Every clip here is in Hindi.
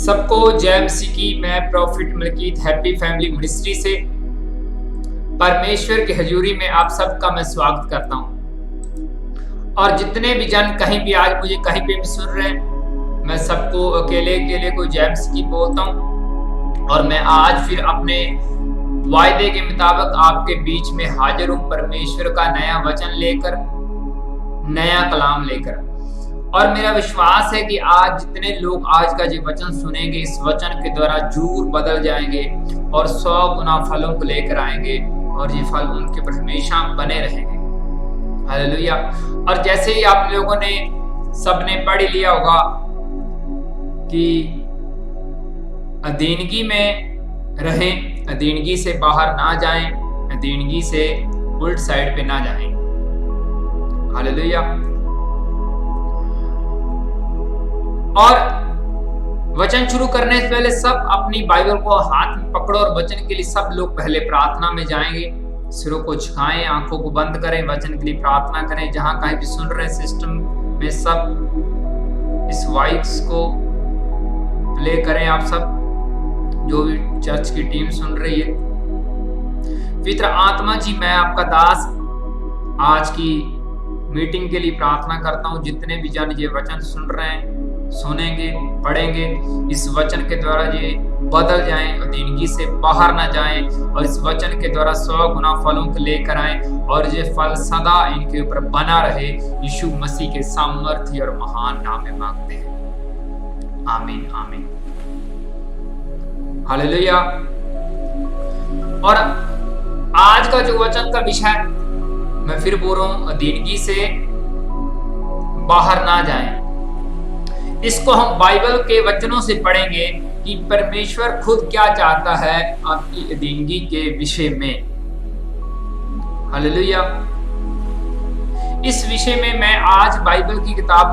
सबको जय मसीह की। मैं prophet Malkit happy family ministry से परमेश्वर की हजूरी में आप सबका मैं स्वागत करता हूं। और जितने भी जन कहीं भी आज मुझे कहीं पे भी सुन रहे हैं, मैं सबको अकेले अकेले को जय मसीह की बोलता हूं। और मैं आज फिर अपने वायदे के मुताबिक आपके बीच में हाजिर हूं, परमेश्वर का नया वचन लेकर, नया कलाम लेकर। और मेरा विश्वास है कि आज जितने लोग आज का जो वचन सुनेंगे, इस वचन के द्वारा जरूर बदल जाएंगे और 100 गुना फलों को लेकर आएंगे और ये फल उनके ऊपर हमेशा बने रहेंगे। हालेलुया। और जैसे ही आप लोगों ने सबने पढ़ लिया होगा कि अधीनगी में रहें, अधीनगी से बाहर ना जाएं, अधीनगी से उल्ट साइड पे ना जाएं। हालेलुया। और वचन शुरू करने से पहले सब अपनी बाइबल को हाथ में पकड़ो और वचन के लिए सब लोग पहले प्रार्थना में जाएंगे। सिरों को झुकाएं, आंखों को बंद करें, वचन के लिए प्रार्थना करें। जहां कहीं भी सुन रहे सिस्टम में सब इस वॉइस को प्ले करें। आप सब जो भी चर्च की टीम सुन रही है, पवित्र आत्मा जी, मैं आपका दास आज की मीटिंग के लिए प्रार्थना करता हूं। जितने भी जन ये वचन सुन रहे हैं, सुनेंगे, पढ़ेंगे, इस वचन के द्वारा ये बदल जाएं, अधीनगी से बाहर ना जाएं और इस वचन के द्वारा 100 गुना फलों को लेकर आएं और ये फल सदा इनके ऊपर बना रहे। यीशु मसीह के सामर्थ्य और महान नाम में मांगते हैं, आमीन आमीन। हालेलुया। और आज का जो वचन का विषय, मैं फिर बोल रहा हूं, अधीनगी से बाहर ना जाएं। इसको हम बाइबल के वचनों से पढ़ेंगे कि परमेश्वर खुद क्या चाहता है आपकी अधीनगी के विषय में। हालेलुया। इस विषय में मैं आज बाइबल की किताब,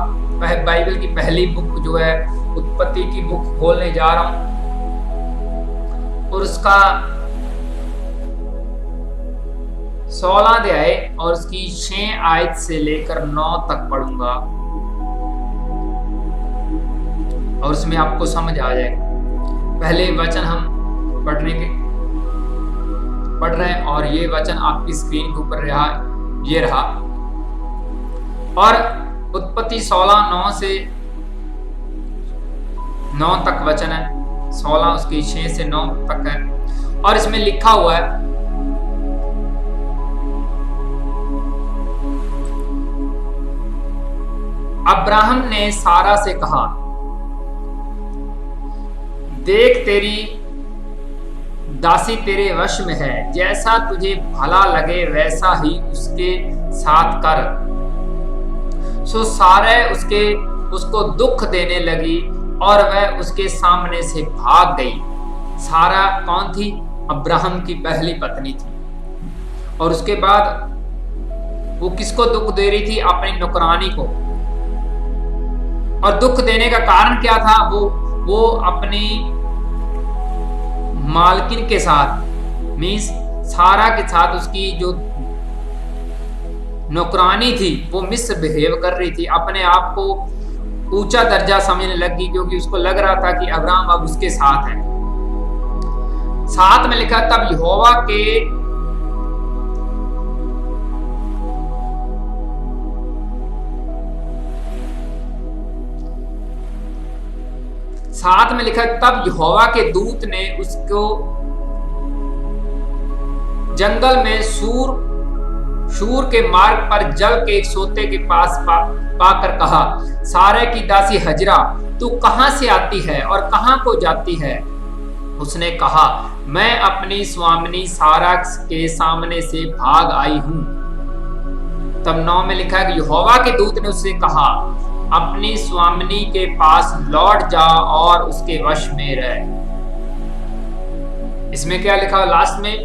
बाइबल की पहली बुक जो है उत्पत्ति की बुक खोलने जा रहा हूं और उसका 16 अध्याय और उसकी 6 आयत से लेकर 9 तक पढ़ूंगा और उसमें आपको समझ आ जाएगा। पहले वचन हम पढ़ रहे हैं और ये वचन आपकी स्क्रीन के ऊपर ये रहा। और उत्पत्ति 16:9 से 9 तक वचन है, 16 उसकी 6 से 9 तक है। और इसमें लिखा हुआ है, अब्राहम ने सारा से कहा, देख तेरी दासी तेरे वश में है, जैसा तुझे भला लगे वैसा ही उसके साथ कर। सो सारे उसको दुख देने लगी और वह उसके सामने से भाग गई। सारा कौन थी? अब्राहम की पहली पत्नी थी। और उसके बाद वो किसको दुख दे रही थी? अपनी नौकरानी को। और दुख देने का कारण क्या था? वो अपनी मालकिन के साथ, मींस सारा के साथ, उसकी जो नौकरानी थी वो मिसबिहेव कर रही थी, अपने आप को ऊंचा दर्जा समझने लगी, क्योंकि उसको लग रहा था कि अब्राहम अब उसके साथ है। साथ में लिखा, तब यहोवा के साथ में लिखा, तब यहोवा के दूत ने उसको जंगल में सूर के मार्ग पर जल के एक सोते के पास पाकर कहा, सारे की दासी हजरा, तू कहां से आती है और कहां को जाती है? उसने कहा, मैं अपनी स्वामिनी सारा के सामने से भाग आई हूं। तब 9 में लिखा है कि यहोवा के दूत ने उससे कहा, अपनी स्वामिनी के पास लौट जा और उसके वश में रह। इसमें क्या लिखा लास्ट में?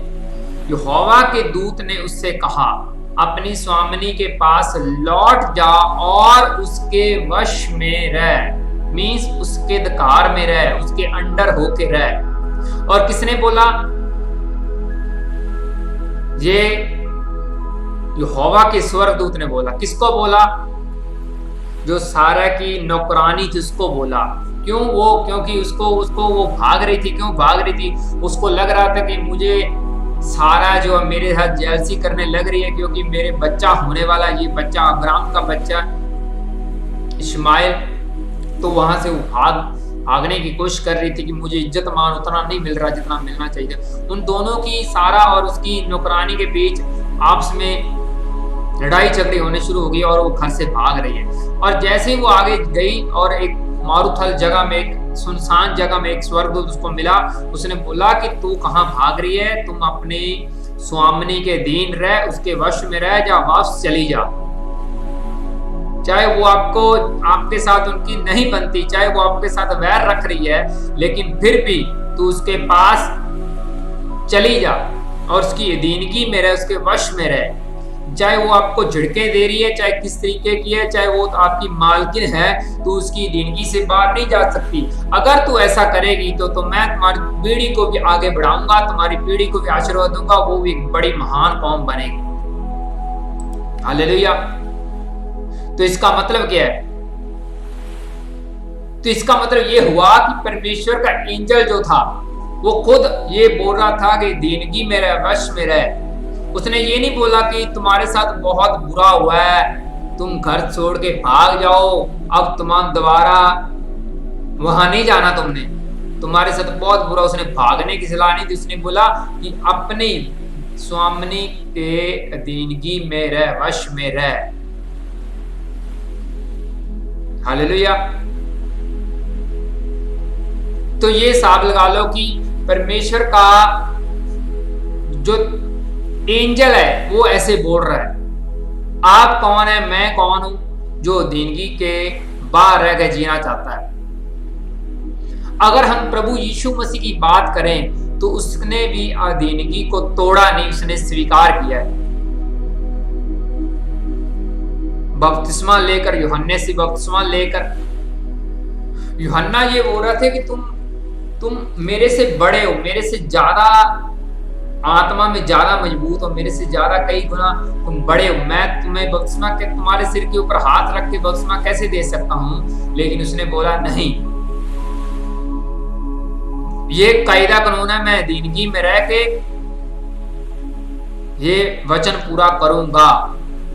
यहोवा के दूत ने उससे कहा, अपनी स्वामिनी के पास लौट जा और उसके वश में रह। मींस उसके अधिकार में रह, उसके अंडर होके रह। और किसने बोला? ये यहोवा के स्वर्गदूत ने बोला। किसको बोला? जो सारा की नौकरानी थी उसको बोला। क्यों? क्योंकि उसको वो भाग रही थी। क्यों भाग रही थी? उसको लग रहा था कि मुझे सारा जो मेरे साथ जेलसी करने लग रही है, क्योंकि मेरे बच्चा होने वाला, ये बच्चा अब्राहम का बच्चा इस्माइल। तो वहां से वो भागने की कोशिश कर रही थी कि मुझे इज्जत मान उतना नहीं मिल रहा जितना मिलना चाहिए। उन दोनों की, सारा और उसकी नौकरानी के बीच आपस में लड़ाई झगड़ी होने शुरू हो गई और वो घर से भाग रही है। और जैसे ही वो आगे गई और एक मारुथल जगह में, एक सुनसान जगह में एक स्वर्गदूत उसको मिला। उसने बोला कि तू कहाँ भाग रही है? तुम अपने स्वामिनी के अधीन रह, उसके वश में रह जा, वापस चली जा। चाहे वो आपके साथ उनकी नहीं बनती, चाहे वो आपके साथ वैर रख रही है, लेकिन फिर भी तू उसके पास चली जा और उसकी अधीनगी में रह, उसके वश में रह। चाहे वो आपको झिड़के दे रही है, चाहे किस तरीके की है, चाहे वो आपकी मालकिन है, तो उसकी अधीनगी से बाहर नहीं जा सकती। अगर तू ऐसा करेगी तो मैं तुम्हारी पीढ़ी को भी आगे बढ़ाऊंगा, तुम्हारी पीढ़ी को भी आशीर्वाद दूंगा, वो भी एक बड़ी महान कौम बनेगी। हालेलुया। तो इसका मतलब क्या है? तो इसका मतलब ये हुआ कि परमेश्वर का एंजल जो था वो खुद ये बोल रहा था कि दीनगी में रह, वश में रह। उसने ये नहीं बोला कि तुम्हारे साथ बहुत बुरा हुआ है, तुम घर छोड़ के भाग जाओ, अब तुम दोबारा वहां नहीं जाना, तुम्हारे साथ बहुत बुरा। उसने भागने की सलाह नहीं दी। उसने बोला कि अपनी स्वामिनी के अधीनगी में रह, वश में रह। हालेलुया। तो ये हिसाब लगा लो कि परमेश्वर का जो एंजल है वो ऐसे बोल रहा है। आप कौन है? मैं कौन हूं जो दीनगी के बाहर रह के जीना चाहता है। अगर हम प्रभु यीशु मसीह की बात करें तो उसने भी दीनगी को तोड़ा नहीं, उसने स्वीकार किया है। बपतिस्मा लेकर, यूहन्ने से बपतिस्मा लेकर, यूहन्ना ये बोल रहा था कि तुम मेरे से बड़े हो, मेरे से ज्यादा आत्मा में ज्यादा मजबूत हो, मेरे से ज्यादा कई गुना तुम बड़े हो। मैं तुम्हें बपतिस्मा के तुम्हारे सिर के ऊपर हाथ रख के बपतिस्मा कैसे दे सकता हूं? लेकिन उसने बोला नहीं, ये कायदा कानून है, मैं दीनगी में रह के ये वचन पूरा करूंगा।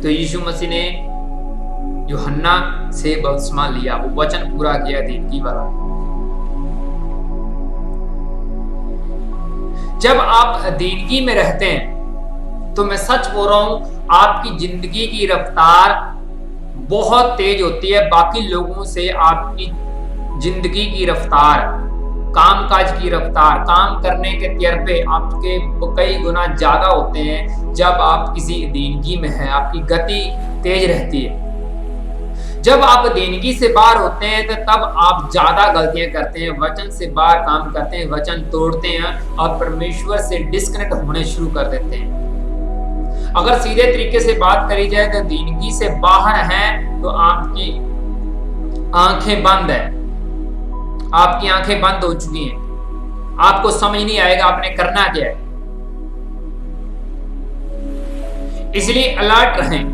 तो यीशु मसीह ने यूहन्ना से बपतिस्मा लिया, वो वचन पूरा किया दीनगी वाला। जब आप दीनगी में रहते हैं तो मैं सच बोल रहा हूं, आपकी जिंदगी की रफ्तार बहुत तेज होती है। बाकी लोगों से आपकी जिंदगी की रफ्तार, कामकाज की रफ्तार, काम करने के तजर्बे आपके कई गुना ज्यादा होते हैं जब आप किसी दीनगी में हैं। आपकी गति तेज रहती है। जब आप दीनगी से बाहर होते हैं तो तब आप ज्यादा गलतियां करते हैं, वचन से बाहर काम करते हैं, वचन तोड़ते हैं और परमेश्वर से डिस्कनेक्ट होने शुरू कर देते हैं। अगर सीधे तरीके से बात करी जाए तो दीनगी से बाहर हैं तो आपकी आंखें बंद है, आपकी आंखें बंद हो चुकी हैं, आपको समझ नहीं आएगा आपने करना क्या है। इसलिए अलर्ट रहें।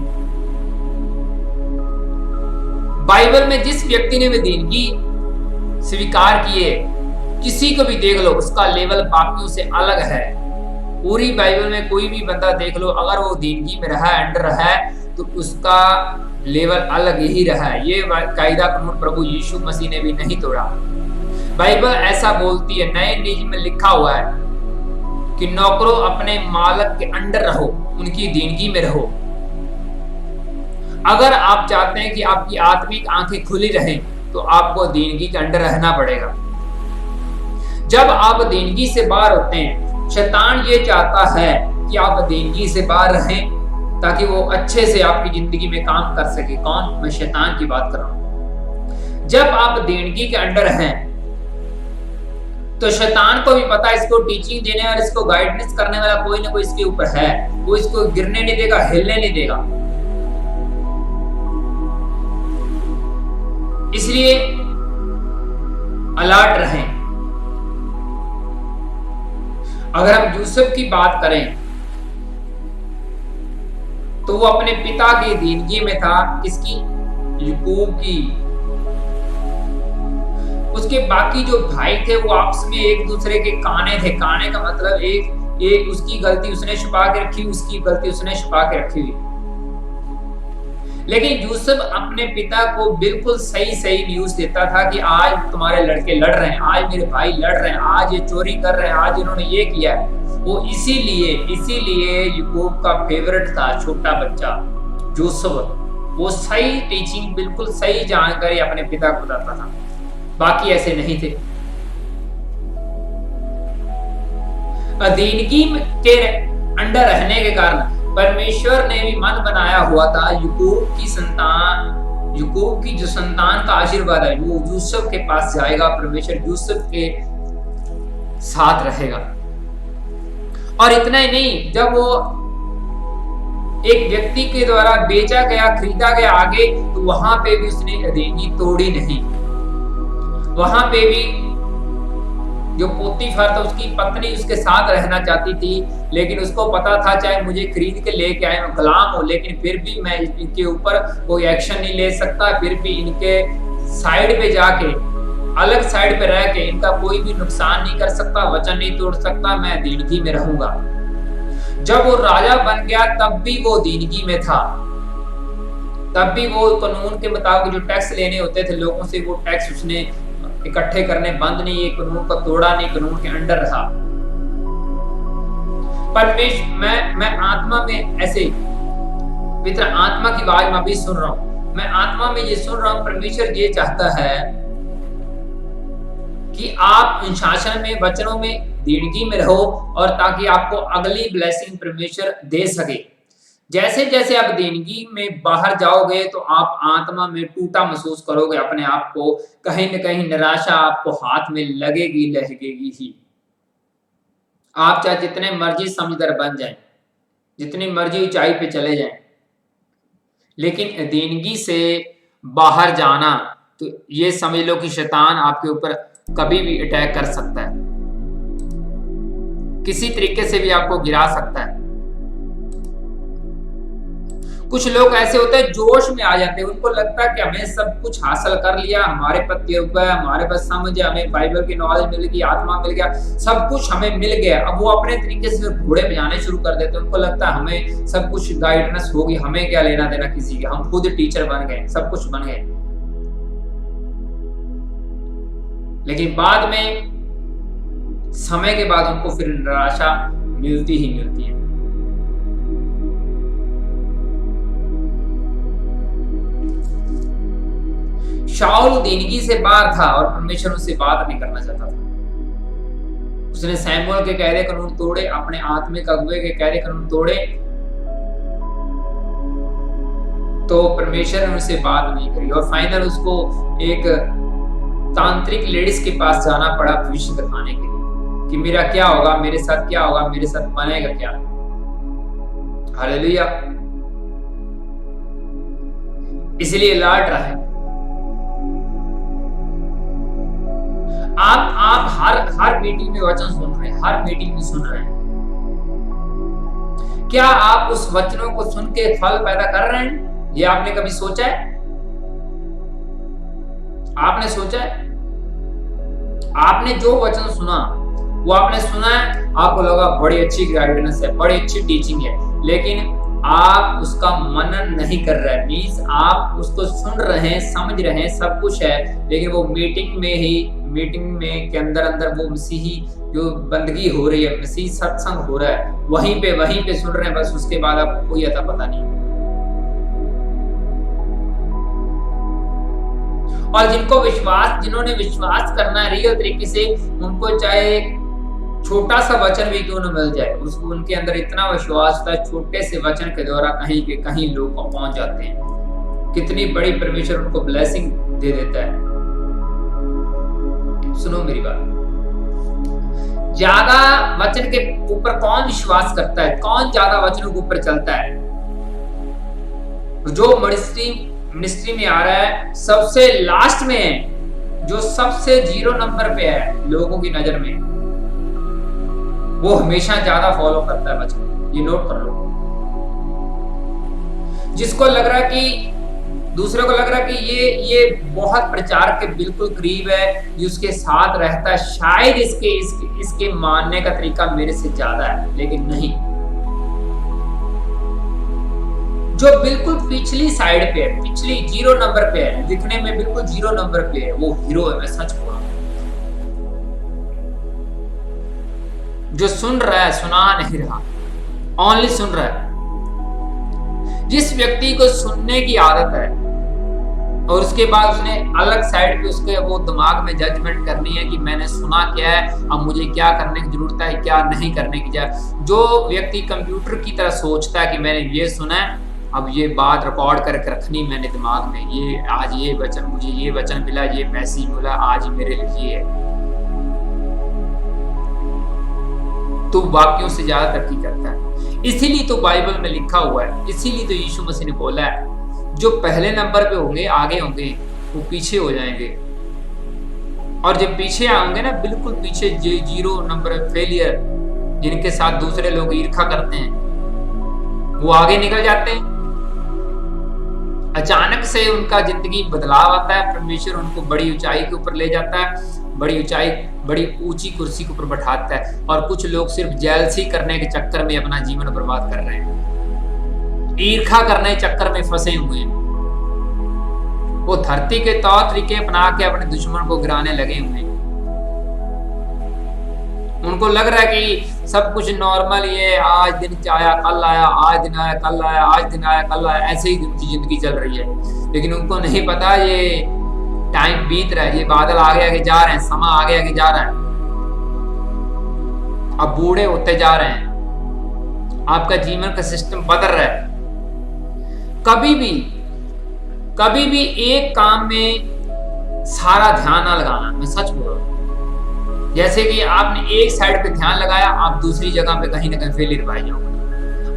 बाइबल में जिस व्यक्ति ने भी दीनगी स्वीकार की है, किसी को भी देख लो, उसका लेवल बाकियों से अलग है। पूरी बाइबल में कोई भी बंदा देख लो, अगर वो दीनगी में रहा है, अंडर रहा है, तो उसका लेवल अलग ही रहा है। ये कायदा कानून प्रभु यीशु मसीह ने भी नहीं तोड़ा। बाइबल ऐसा बोलती है, नए नियम में लिखा हुआ है कि नौकरों अपने मालिक के अंडर रहो, उनकी दीनगी में रहो। अगर आप चाहते हैं कि आपकी आत्मिक आंखें खुली रहें तो आपको दीनगी के अंडर रहना पड़ेगा। जब आप दीनगी से बाहर होते हैं, शैतान ये चाहता है कि आप दीनगी से बाहर रहें ताकि वो अच्छे से आपकी जिंदगी में काम कर सके। कौन? मैं शैतान की बात कर रहा हूं। जब आप दीनगी के अंडर हैं तो शैतान को भी पता है इसको टीचिंग देने और इसको गाइडेंस करने वाला कोई ना कोई इसके ऊपर है। वो इसको गिरने नहीं देगा, हिलने नहीं देगा। इसलिए अलर्ट रहें। अगर हम यूसुफ की बात करें तो वो अपने पिता की दीनगी में था। किसकी? याकूब की। उसके बाकी जो भाई थे वो आपस में एक दूसरे के काने थे। काने का मतलब एक उसकी गलती उसने छुपा के रखी, उसकी गलती उसने छुपा के रखी हुई। लेकिन यूसुफ अपने पिता को बिल्कुल सही सही न्यूज देता था कि आज तुम्हारे लड़के लड़ रहे हैं, आज मेरे भाई लड़ रहे हैं, आज ये चोरी कर रहे हैं, आज इन्होंने ये किया है। वो इसीलिए याकूब का फेवरेट था छोटा बच्चा यूसुफ। वो सही टीचिंग, बिल्कुल सही जानकारी अपने पिता को बताता था, बाकी ऐसे नहीं थे। अधीनगी के अंडर रहने के कारण परमेश्वर ने भी मन बनाया हुआ था याकूब की जो संतान का आशीर्वाद है वो यूसुफ के पास जाएगा, परमेश्वर यूसुफ के साथ रहेगा। और इतना ही नहीं, जब वो एक व्यक्ति के द्वारा बेचा गया, खरीदा गया आगे, तो वहां पे भी उसने अधीनगी तोड़ी नहीं। वहां पे भी जो पोतीफर था उसकी पत्नी उसके साथ रहना चाहती थी, लेकिन उसको पता था चाहे मुझे खरीद के लेके आए, मैं गुलाम हूं, लेकिन फिर भी मैं इनके ऊपर कोई एक्शन नहीं ले सकता, फिर भी इनके साइड पे जाके, अलग साइड पे रह के इनका कोई भी नुकसान नहीं कर सकता, वचन नहीं तोड़ सकता, मैं दीनगी में रहूंगा। जब वो राजा बन गया तब भी वो दीनगी में था, तब भी वो कानून के मुताबिक जो टैक्स लेने होते थे लोगों से, वो टैक्स उसने इकट्ठे करने बंद नहीं, ये कानून को तोड़ा नहीं, कानून के अंडर रहा। परमेश्वर, मैं आत्मा में ऐसे पितर आत्मा की आवाज मैं भी सुन रहा हूं, मैं आत्मा में ये सुन रहा हूं, परमेश्वर ये चाहता है कि आप अनुशासन में, वचनों में, दीनगी में रहो, और ताकि आपको अगली ब्लेसिंग परमेश्वर दे सके। जैसे जैसे आप दीनगी में बाहर जाओगे तो आप आत्मा में टूटा महसूस करोगे अपने आप को, कहीं न कहीं निराशा आपको हाथ में लगेगी ही। आप चाहे जितने मर्जी समझदार बन जाएं, जितनी मर्जी ऊंचाई पे चले जाएं, लेकिन दीनगी से बाहर जाना, तो ये समझ लो कि शैतान आपके ऊपर कभी भी अटैक कर सकता है, किसी तरीके से भी आपको गिरा सकता है। कुछ लोग ऐसे होते हैं जोश में आ जाते हैं, उनको लगता है कि हमें सब कुछ हासिल कर लिया, हमारे पास तजुर्बा है, हमारे पास समझ है, हमें बाइबल की नॉलेज मिल गई, आत्मा मिल गया, सब कुछ हमें मिल गया। अब वो अपने तरीके से घोड़े बजाने शुरू कर देते हैं, उनको लगता है हमें सब कुछ गाइडेंस होगी, हमें क्या लेना देना किसी के, हम खुद टीचर बन गए, सब कुछ बन गए। लेकिन बाद में, समय के बाद उनको फिर निराशा मिलती ही मिलती है। शाऊल दीनगी से बाहर था और परमेश्वर उससे बात नहीं करना चाहता था। उसने सैमुअल के कहरे कानून तोड़े, अपने आत्मिक अगुवे के कहरे कानून तोड़े, तो परमेश्वर ने उससे बात नहीं करी, और फाइनल उसको एक तांत्रिक लेडीज के पास जाना पड़ा भविष्य दिखाने के लिए कि मेरा क्या होगा, मेरे साथ क्या होगा, मेरे साथ बनेगा क्या। हालेलुया। इसलिए लौट रहा है। आप हर मीटिंग में वचन सुन रहे हैं, हर मीटिंग में सुन रहे हैं। क्या आप उस वचनों को सुन के फल पैदा कर रहे हैं? ये आपने कभी सोचा है? आपने सोचा है? आपने जो वचन सुना वो आपने सुना है, आपको लगा बड़ी अच्छी गाइडेंस है, बड़ी अच्छी टीचिंग है, लेकिन आप उसका मनन नहीं कर रहे हैं। मीन्स आप उसको सुन रहे हैं, समझ रहे हैं, सब कुछ है, लेकिन वो मीटिंग में के अंदर वो मसीही जो बंदगी हो रही है, मसीही सत्संग हो रहा है, वहीं पे सुन रहे हैं बस, उसके बाद आपको कोई अता पता नहीं। और जिन्होंने विश्वास करना है रियल तरीके से, उनको चाहे छोटा सा वचन भी क्यों न मिल जाए, उसको उनके अंदर इतना विश्वास होता है, छोटे से वचन के द्वारा कहीं के कहीं लोग पहुंच जाते हैं। कितनी बड़ी परमेश्वर उनको ब्लेसिंग दे देता है। सुनो मेरी बात, ज्यादा वचन के ऊपर कौन विश्वास करता है, कौन ज्यादा वचनों के ऊपर चलता है? जो मिनिस्ट्री में आ रहा है, सबसे लास्ट में है, जो सबसे 0 नंबर पे है लोगों की नजर में, वो हमेशा ज्यादा फॉलो करता है वचन। ये नोट कर लो। जिसको लग रहा है कि दूसरे को लग रहा है कि ये बहुत प्रचार के बिल्कुल करीब है, ये उसके साथ रहता है, शायद इसके मानने का तरीका मेरे से ज्यादा है। लेकिन नहीं, जो बिल्कुल पिछली साइड पे है, पिछली 0 नंबर पे है, दिखने में बिल्कुल 0 नंबर पे है, वो हीरो है। मैं सच बोल रहा हूं। जो सुन रहा है, सुना नहीं रहा, ओनली सुन रहा है। जिस व्यक्ति को सुनने की आदत है और उसके बाद उसने अलग साइड पे उसके वो दिमाग में जजमेंट करनी है कि मैंने सुना क्या है, अब मुझे क्या करने की जरूरत है, क्या नहीं करने की जरूरत। जो व्यक्ति कंप्यूटर की तरह सोचता है कि मैंने ये सुना है, अब ये बात रिकॉर्ड करके रखनी मैंने दिमाग में, ये आज ये वचन, मुझे ये वचन मिला, ये मैसेज मिला, आज मेरे लिए है, तो वाक्यों से ज्यादा तरक्की करता है। इसीलिए तो बाइबल में लिखा हुआ है, इसीलिए तो यीशु मसीह ने बोला है, जो पहले नंबर पे होंगे, आगे होंगे, वो पीछे हो जाएंगे। और जब पीछे आएंगे ना, बिल्कुल पीछे, 0 नंबर फेलियर, जिनके साथ दूसरे लोग ईर्ष्या करते हैं, वो आगे निकल जाते हैं। अचानक से उनका जिंदगी बदलाव आता है, परमेश्वर उनको बड़ी ऊंचाई के ऊपर ले जाता है, बड़ी ऊंची कुर्सी के ऊपर बैठाता है। और कुछ लोग सिर्फ जेलसी करने के चक्कर में अपना जीवन बर्बाद कर रहे हैं, ईर्ष्या करने के चक्कर में फंसे हुए हैं। वो धरती के तौर तरीके अपना के अपने दुश्मन को गिराने लगे हुए हैं। उनको लग रहा है कि सब कुछ नॉर्मल, ये आज दिन आया कल आया, आज दिन आया कल आया, आज दिन आया कल आया, ऐसे ही उनकी जिंदगी चल रही है। लेकिन उनको नहीं पता ये टाइम बीत रहा है, ये बादल आगे आगे जा रहे हैं, समय आगे आगे जा रहा है। अब बूढ़े होते जा रहे हैं, आपका जीवन का सिस्टम बदल रहा है। कभी भी एक काम में सारा ध्यान ना लगाना, मैं सच बोल रहा हूं। जैसे कि आपने एक साइड पे ध्यान लगाया, आप दूसरी जगह पे कहीं ना कहीं फेलियर पाए जाओगे।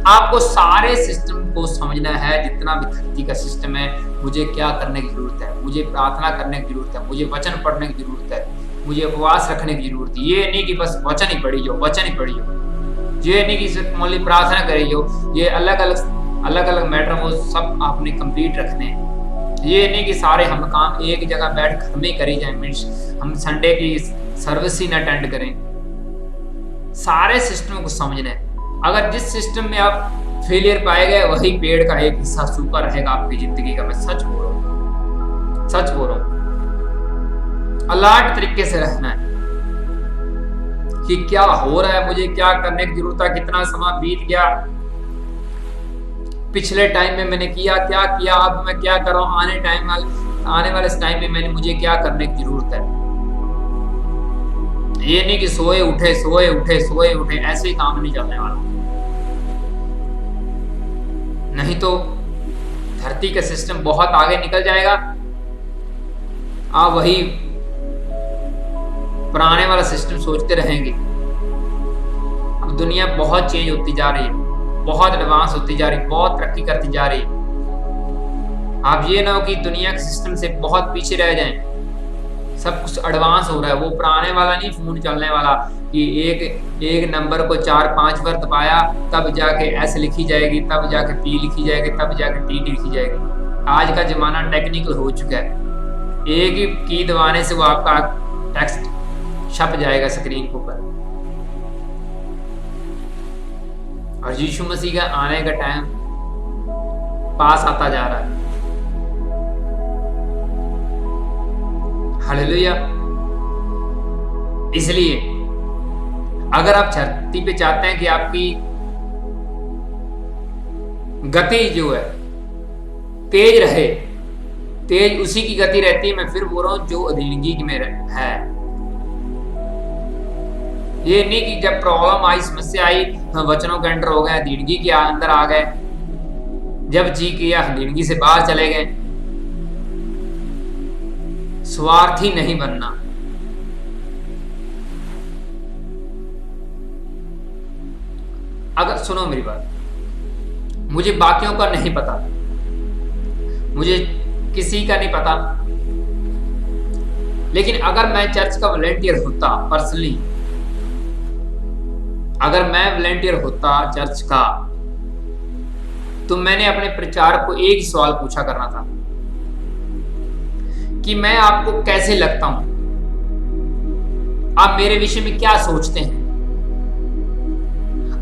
आपको सारे सिस्टम को समझना है, जितना भी धरती का सिस्टम है। मुझे क्या करने की जरूरत है, मुझे प्रार्थना करने की जरूरत है, मुझे वचन पढ़ने की जरूरत है, मुझे उपवास रखने की जरूरत है। ये नहीं कि बस वचन ही पढ़ी जाओ, ये नहीं कि सिर्फ ओनली प्रार्थना करी जाओ। ये अलग अलग मैटर वो सब आपने कंप्लीट रखने हैं। ये नहीं कि सारे हम काम एक जगह बैठ घर में करी जाए, मीन्स हम संडे की सर्विस ही ना अटेंड करें। सारे सिस्टम को समझना है। अगर जिस सिस्टम में आप फेलियर पाए गए, वही पेड़ का एक हिस्सा सूखा रहेगा आपकी जिंदगी का। मैं सच बोल रहा हूं। अलर्ट तरीके से रहना है कि क्या हो रहा है, मुझे क्या करने की जरूरत है, कितना समय बीत गया, पिछले टाइम में मैंने क्या किया, अब मैं क्या कर रहा हूं, आने वाले इस टाइम में मुझे क्या करने की जरूरत है। ये नहीं कि सोए उठे ऐसे ही काम नहीं चलने वाला। नहीं तो धरती का सिस्टम बहुत आगे निकल जाएगा, आप वही पुराने वाला सिस्टम सोचते रहेंगे। अब दुनिया बहुत चेंज होती जा रही है, बहुत एडवांस होती जा रही है, बहुत तरक्की करती जा रही है। आप ये ना हो कि दुनिया के सिस्टम से बहुत पीछे रह जाएं। सब कुछ एडवांस हो रहा है, वो पुराने वाला नहीं फोन चलने वाला कि एक नंबर को 4-5 बार दबाया तब जाके एस लिखी जाएगी, तब जाके पी लिखी जाएगी, तब जाके टी लिखी जाएगी। आज का जमाना टेक्निकल हो चुका है, एक ही की दबाने से वो आपका टेक्स्ट छप जाएगा स्क्रीन के ऊपर। और यीशु मसीह का आने का टाइम पास आता जा रहा है। हालेलुया। इसलिए अगर आप धरती पे चाहते हैं कि आपकी गति जो है तेज रहे, तेज उसी की गति रहती है, मैं फिर बोल रहा हूं, जो अधीनगी में है। ये नहीं कि जब प्रॉब्लम आई, समस्या आई, वचनों के अंडर हो गए, अधीनगी के अंदर आ गए, जब जी किया अधीनगी से बाहर चले गए। स्वार्थी नहीं बनना। अगर सुनो मेरी बात, मुझे बाकियों का नहीं पता, मुझे किसी का नहीं पता, लेकिन अगर मैं चर्च का वॉलंटियर होता पर्सनली, अगर मैं वॉलंटियर होता चर्च का, तो मैंने अपने प्रचारक को एक ही सवाल पूछा करना था कि मैं आपको कैसे लगता हूं, आप मेरे विषय में क्या सोचते हैं,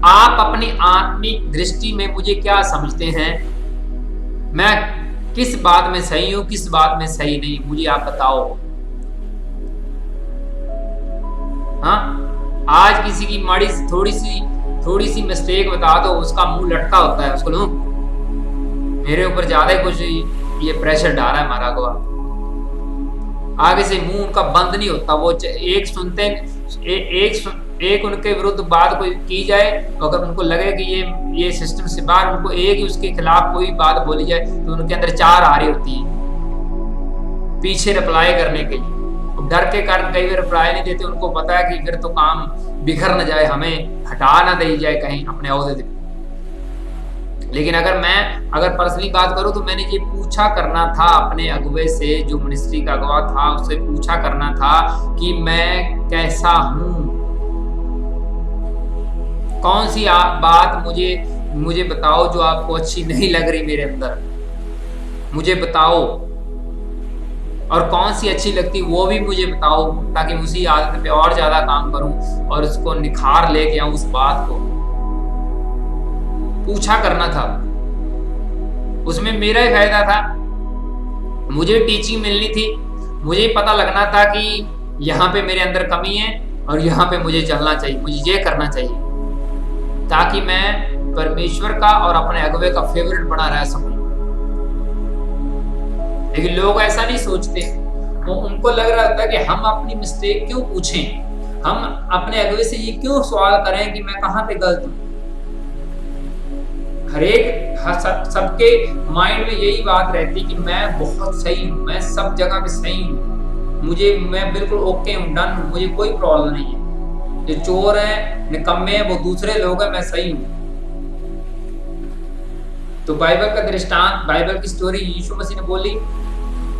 आप अपनी आत्मिक दृष्टि में मुझे क्या समझते हैं, मैं किस बात में सही हूं, किस बात में सही नहीं, मुझे आप बताओ। हाँ, आज किसी की माड़ी थोड़ी सी मिस्टेक बता दो, उसका मुंह लटका होता है, उसको लो मेरे ऊपर ज्यादा ही कुछ ये प्रेशर डाला है मारा को, आगे से मुंह उनका बंद नहीं होता। वो एक सुनते एक उनके विरुद्ध बात कोई की जाए, अगर उनको लगे कि ये सिस्टम से बाहर, उनको एक ही उसके खिलाफ कोई बात बोली जाए तो उनके अंदर 4 आ रही होती है पीछे रिप्लाई करने के लिए। डर के कारण कई बार रिप्लाई नहीं देते, उनको पता है कि फिर तो काम बिखर न जाए, हमें हटा ना दी जाए कहीं अपने ओहदे। लेकिन अगर पर्सनली बात करूं तो मैंने ये पूछा करना था अपने अगुवे से, जो मिनिस्ट्री का अगुवा था उससे पूछा करना था कि मैं कैसा हूं, कौन सी बात मुझे बताओ जो आपको अच्छी नहीं लग रही मेरे अंदर, मुझे बताओ, और कौन सी अच्छी लगती वो भी मुझे बताओ, ताकि मैं उसी आदत पे और ज्यादा काम करूं और उसको निखार लेके आऊं। उस बात को पूछा करना था, उसमें मेरा ही फायदा था, मुझे टीचिंग मिलनी थी, मुझे पता लगना था कि यहाँ पे मेरे अंदर कमी है और यहाँ पे मुझे चलना चाहिए, मुझे ये करना चाहिए, ताकि मैं परमेश्वर का और अपने अगुवे का फेवरेट बना रह सकूं। लेकिन लोग ऐसा नहीं सोचते, वो उनको लग रहा होता है कि हम अपनी मिस्टेक क्यों पूछें, हम अपने अगुवे से ये क्यों सवाल करें कि मैं कहाँ पे गलत हूं। सबके माइंड में यही बात रहती कि मैं बहुत सही हूं, मैं सब जगह पे सही हूं, मैं बिल्कुल ओके हूं, डन हूं, मुझे कोई प्रॉब्लम नहीं है। जो चोर है, निकम्मे हैं, वो दूसरे लोग हैं, मैं सही हूं। तो बाइबल का दृष्टांत, बाइबल की स्टोरी यीशु मसीह ने बोली।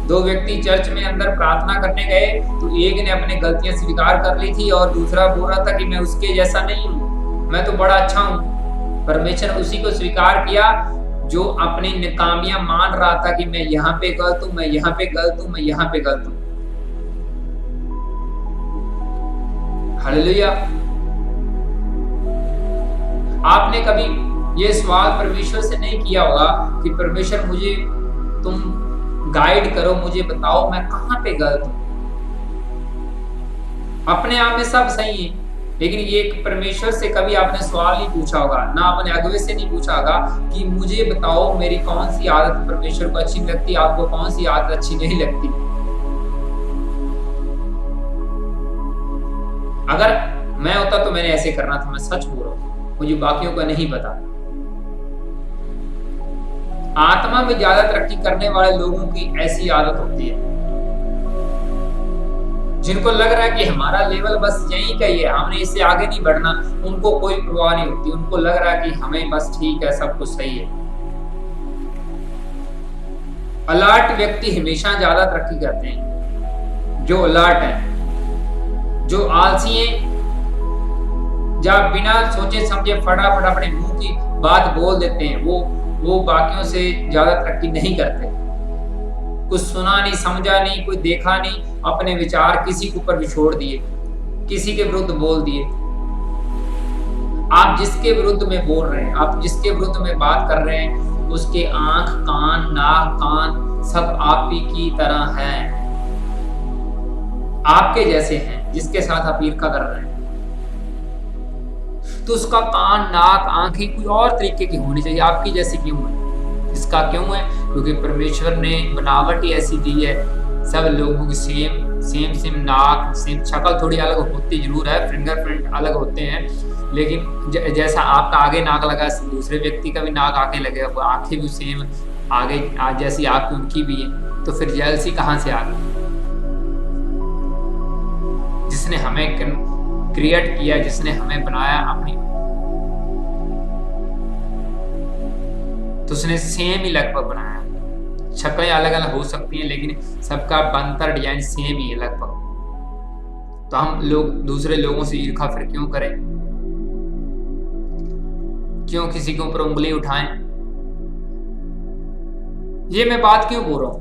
2 व्यक्ति चर्च में अंदर प्रार्थना करने गए, तो एक ने अपनी गलतियां स्वीकार कर ली थी और दूसरा बोल रहा था कि मैं उसके जैसा नहीं हूं, मैं तो बड़ा अच्छा हूं। परमेश्वर उसी को स्वीकार किया जो अपनी नाकामियां मान रहा था कि मैं यहाँ पे गलत हूं, मैं यहाँ पे गलत हूं, मैं यहाँ पे गलत हूं। हालेलुया। आपने कभी ये सवाल परमेश्वर से नहीं किया होगा कि परमेश्वर मुझे तुम गाइड करो, मुझे बताओ मैं कहां पे गलत हूं। अपने आप में सब सही है, लेकिन ये परमेश्वर से कभी आपने सवाल नहीं पूछा होगा, ना अपने अगुवे से नहीं पूछा होगा कि मुझे बताओ मेरी कौन सी आदत परमेश्वर को अच्छी लगती, आपको कौन सी आदत अच्छी नहीं लगती। अगर मैं होता तो मैंने ऐसे करना था, मैं सच बोल रहा हूं, मुझे बाकियों का नहीं पता। आत्मा में ज्यादा तरक्की करने वाले लोगों की ऐसी आदत होती है, जिनको लग रहा है कि हमारा लेवल बस यहीं का ही है, हमने इससे आगे नहीं बढ़ना, उनको कोई परवाह नहीं होती, उनको लग रहा है कि हमें बस ठीक है, सब कुछ सही है। अलर्ट व्यक्ति हमेशा ज्यादा तरक्की करते हैं। जो अलर्ट है, जो आलसी है, जब बिना सोचे समझे फटाफट अपने मुंह की बात बोल देते हैं, वो बाकियों से ज्यादा तरक्की नहीं करते। कुछ सुना नहीं, समझा नहीं, कोई देखा नहीं, अपने विचार किसी के ऊपर भी छोड़ दिए, किसी के विरुद्ध बोल दिए। आप जिसके विरुद्ध में बोल रहे हैं, आप जिसके विरुद्ध में बात कर रहे हैं, उसके आंख, कान, नाक, कान सब आप ही की तरह हैं, आपके जैसे हैं, जिसके साथ आप ईर्ष्या कर रहे हैं। तो उसका कान, नाक, आंखें कोई और तरीके की होनी चाहिए, आपकी जैसी क्यों है? इसका क्यों है? क्योंकि परमेश्वर ने बनावट ही ऐसी दी है, सब लोगों की सेम नाक, सेम शक्ल थोड़ी अलग होती जरूर है, फिंगरप्रिंट अलग होते हैं, लेकिन जैसा आपका आगे नाक लगा, दूसरे व्यक्ति का भी नाक आगे लगेगा, आंखें भी सेम आगे जैसी आपकी उनकी भी है। तो फिर जेलसी कहां से आ गई? जिसने हमें क्रिएट किया, जिसने हमें बनाया अपनी, तो उसने सेम ही लगभग बनाया। शक्लें अलग अलग हो सकती हैं, लेकिन सबका बनतर डिजाइन सेम ही है लगभग। तो हम लोग दूसरे लोगों से ईर्ष्या फिर क्यों करें? क्यों किसी के ऊपर उंगली उठाएं? ये मैं बात क्यों बोल रहा हूं?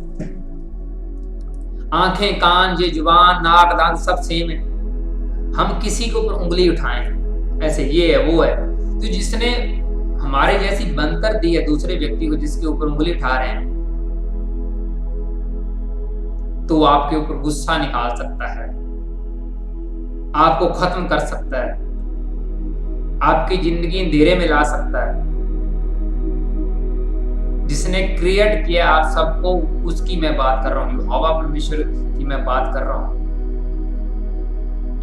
आंखें, कान, ये जुबान, नाक, दांत सब सेम है। हम किसी के ऊपर उंगली उठाएं ऐसे ये है वो है, तो जिसने हमारे जैसी बनकर दी है दूसरे व्यक्ति को, जिसके ऊपर उंगली उठा रहे हैं, तो वो आपके ऊपर गुस्सा निकाल सकता है, आपको खत्म कर सकता है, आपकी जिंदगी अंधेरे में ला सकता है। जिसने क्रिएट किया आप सबको, उसकी मैं बात कर रहा हूँ, यहोवा परमेश्वर की मैं बात कर रहा हूँ।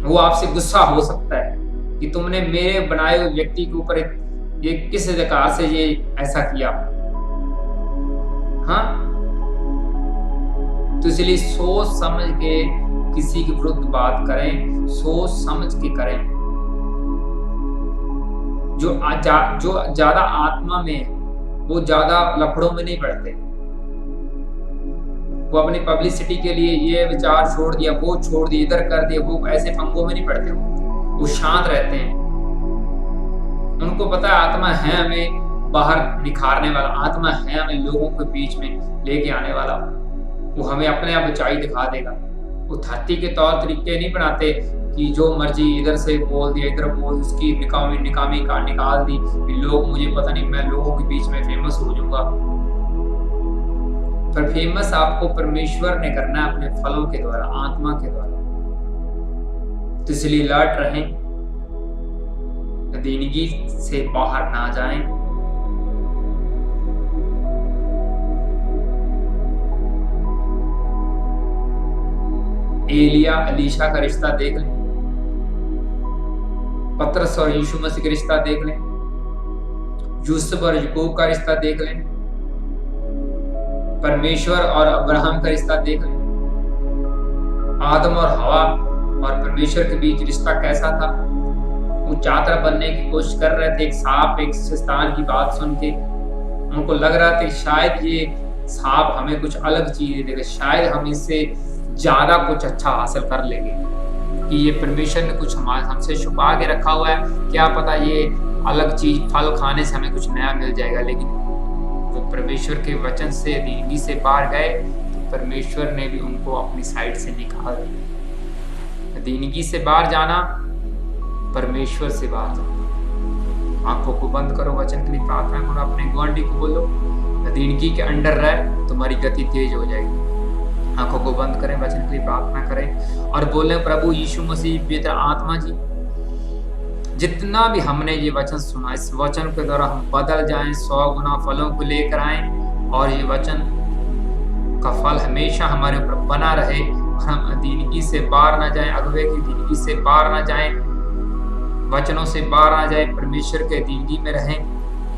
वो आपसे गुस्सा हो सकता है कि तुमने मेरे बनाए हुए व्यक्ति के ऊपर ये किस प्रकार से ये ऐसा किया। हाँ, तो इसलिए सोच समझ के किसी के विरुद्ध बात करें, सोच समझ के करें। जो ज्यादा आत्मा में है वो ज्यादा लफड़ों में नहीं पड़ते। वो अपनी पब्लिसिटी के लिए ये विचार छोड़ दिया, वो छोड़ दिया, इधर कर दिया, वो ऐसे पंगों में नहीं पड़ते। वो शांत रहते हैं। उनको पता है आत्मा है हमें बाहर निखारने वाला, आत्मा है हमें लोगों के बीच में लेके आने वाला। वो हमें अपने आप ऊंचाई दिखा देगा। वो धरती के तौर तरीके नहीं बनाते कि जो मर्जी इधर से बोल दिया, इधर बोल, उसकी निकामी का निकाल दी, लोग मुझे पता नहीं, मैं लोगों के बीच में फेमस हो जाऊंगा। पर फेमस आपको परमेश्वर ने करना है अपने फलों के द्वारा, आत्मा के द्वारा। तो इसलिए अलर्ट रहें, दीनगी से बाहर ना जाएं। एलिया अलीशा का रिश्ता देख लें, पतरस और यीशु मसीह का रिश्ता देख लें, यूसुफ और याकूब का रिश्ता देख लें, परमेश्वर और अब्राहम का रिश्ता देख लें, आदम और हवा और परमेश्वर के बीच रिश्ता कैसा था। वो चातर बनने की कोशिश कर रहे थे, एक सांप एक शैतान की बात सुन के उनको लग रहा था शायद ये सांप हमें कुछ अलग चीज देगा, शायद हम इससे ज्यादा कुछ अच्छा हासिल कर लेंगे, कि ये परमेश्वर ने कुछ हमसे छुपा के रखा हुआ है, क्या पता ये अलग चीज फल खाने से हमें कुछ नया मिल जाएगा। लेकिन वो परमेश्वर के वचन से दीनगी से बाहर गए तो परमेश्वर ने भी उनको अपनी साइड से निकाल दिया। दीनगी से बाहर जाना, परमेश्वर से बाहर जाना। आंखों को बंद करो, वचन के लिए प्रार्थना करो, अपने गुआंढी को बोलो दीनगी के अंडर रहे, तुम्हारी गति तेज हो जाएगी। आंखों को बंद करें, वचन के लिए प्रार्थना करें और बोले प्रभु यीशु मसीह पवित्र आत्मा जी, जितना भी हमने ये वचन सुना, इस वचन के द्वारा हम बदल जाएं, 100 गुना फलों को लेकर आएं और ये वचन का फल हमेशा हमारे ऊपर बना रहे और हम दीनगी से बाहर ना जाएं, अगुवे की दीनगी से बाहर ना जाएं, वचनों से बाहर आ जाए, परमेश्वर के दीनगी में रहें।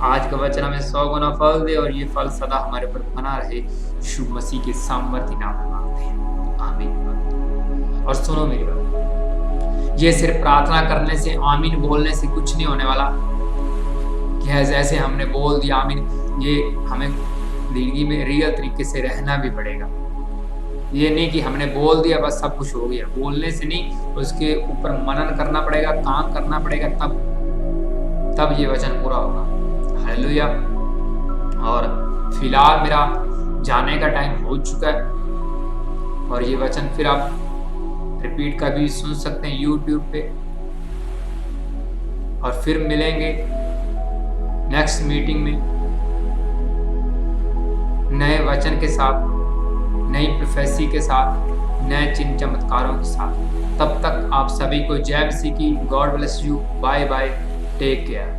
आज का वचन हमें 100 गुना फल दे और ये फल सदा हमारे ऊपर बना रहे। यीशु मसीह के सामर्थ्य नाम में मांगते हैं, आमीन। और सुनो मेरी बात, ये सिर्फ प्रार्थना करने से, आमीन बोलने से कुछ नहीं होने वाला कि जैसे हमने बोल दिया आमीन। ये हमें जिंदगी में रियल तरीके से रहना भी पड़ेगा। ये नहीं कि हमने बोल दिया बस सब कुछ हो गया। बोलने से नहीं, उसके ऊपर मनन करना पड़ेगा, काम करना पड़ेगा, तब ये वचन पूरा होगा। हालेलुया। और फिलहाल मेरा जाने का टाइम हो चुका है और ये वचन फिर आप रिपीट का भी सुन सकते हैं यूट्यूब पे। और फिर मिलेंगे नेक्स्ट मीटिंग में नए वचन के साथ, नई प्रोफेसी के साथ, नए चिन्ह चमत्कारों के साथ। तब तक आप सभी को जय मसीह की। God bless you. Bye bye, take care.